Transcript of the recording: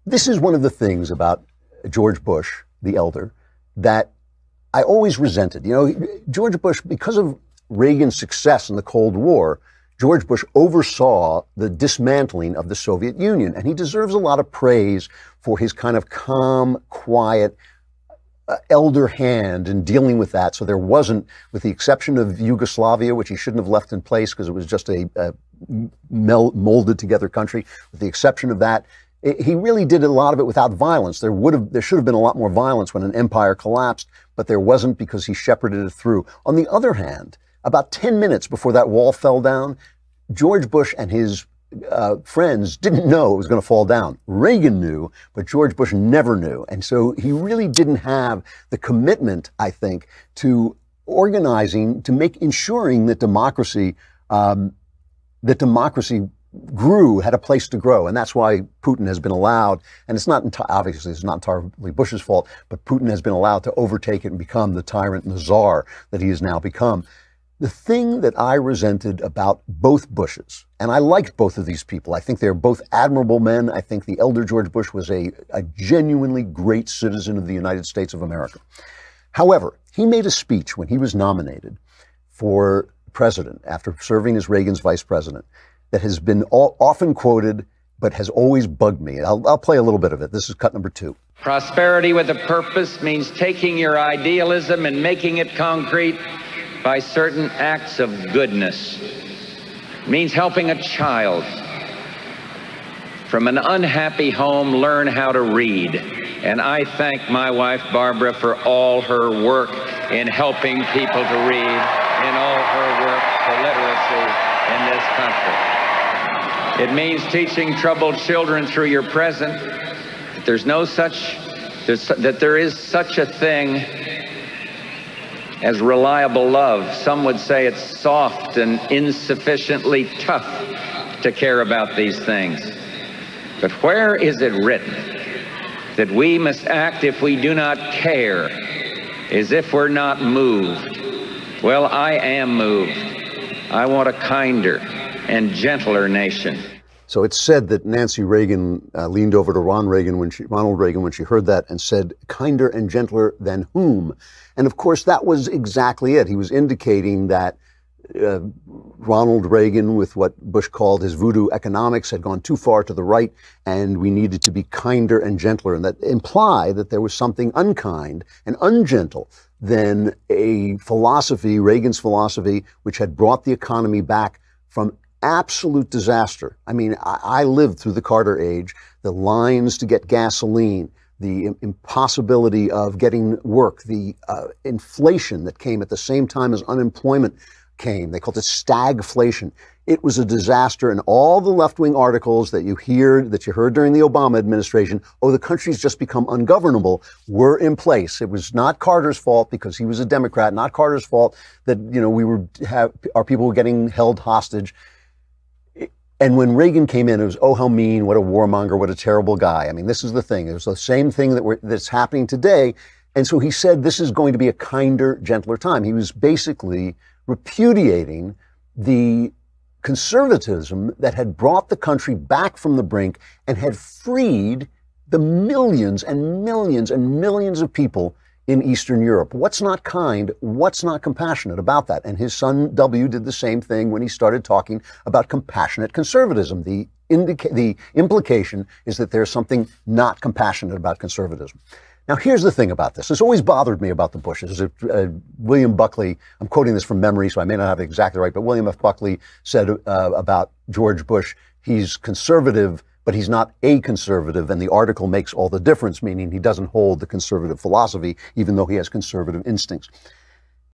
This is one of the things about George Bush, the elder, that I always resented. You know, George Bush, because of Reagan's success in the Cold War, George Bush oversaw the dismantling of the Soviet Union, and he deserves a lot of praise for his kind of calm, quiet, elder hand in dealing with that. So there wasn't, with the exception of Yugoslavia, which he shouldn't have left in place because it was just a molded together country, with the exception of that, he really did a lot of it without violence. There should have been a lot more violence when an empire collapsed, but there wasn't because he shepherded it through. On the other hand, about 10 minutes before that wall fell down, George Bush and his friends didn't know it was going to fall down. Reagan knew, but George Bush never knew. And so he really didn't have the commitment, I think, to organizing, to ensuring that democracy grew, had a place to grow. And that's why Putin has been allowed, and it's not obviously it's not entirely Bush's fault, but Putin has been allowed to overtake it and become the tyrant and the czar that he has now become. The thing that I resented about both Bushes, and I liked both of these people, I think they're both admirable men. I think the elder George Bush was a genuinely great citizen of the United States of America. However, he made a speech when he was nominated for president after serving as Reagan's vice president that has been often quoted, but has always bugged me. I'll play a little bit of it. This is cut number 2. Prosperity with a purpose means taking your idealism and making it concrete by certain acts of goodness. It means helping a child from an unhappy home learn how to read. And I thank my wife, Barbara, for all her work in helping people to read, in all her work for literacy in this country. It means teaching troubled children through your present that there is such a thing as reliable love. Some would say it's soft and insufficiently tough to care about these things. But where is it written that we must act if we do not care, as if we're not moved? Well, I am moved. I want a kinder and gentler nation. So it's said that Nancy Reagan leaned over to Ronald Reagan when she heard that and said, kinder and gentler than whom? And of course, that was exactly it. He was indicating that Ronald Reagan, with what Bush called his voodoo economics, had gone too far to the right, and we needed to be kinder and gentler. And that implied that there was something unkind and ungentle than a philosophy, Reagan's philosophy, which had brought the economy back from absolute disaster. I mean, I lived through the Carter age, the lines to get gasoline, the impossibility of getting work, the inflation that came at the same time as unemployment came. They called it stagflation. It was a disaster, and all the left-wing articles that you heard during the Obama administration, oh, the country's just become ungovernable, were in place. It was not Carter's fault because he was a Democrat, not Carter's fault that, you know, our people were getting held hostage. And when Reagan came in, it was, oh, how mean, what a warmonger, what a terrible guy. I mean, this is the thing. It was the same thing that's happening today. And so he said, this is going to be a kinder, gentler time. He was basically repudiating the conservatism that had brought the country back from the brink and had freed the millions and millions and millions of people in Eastern Europe. What's not kind? What's not compassionate about that? And his son W did the same thing when he started talking about compassionate conservatism. The implication is that there's something not compassionate about conservatism. Now, here's the thing about this. It's always bothered me about the Bushes. William Buckley, I'm quoting this from memory, so I may not have it exactly right, but William F. Buckley said about George Bush, he's conservative, but he's not a conservative, and the article makes all the difference, meaning he doesn't hold the conservative philosophy, even though he has conservative instincts.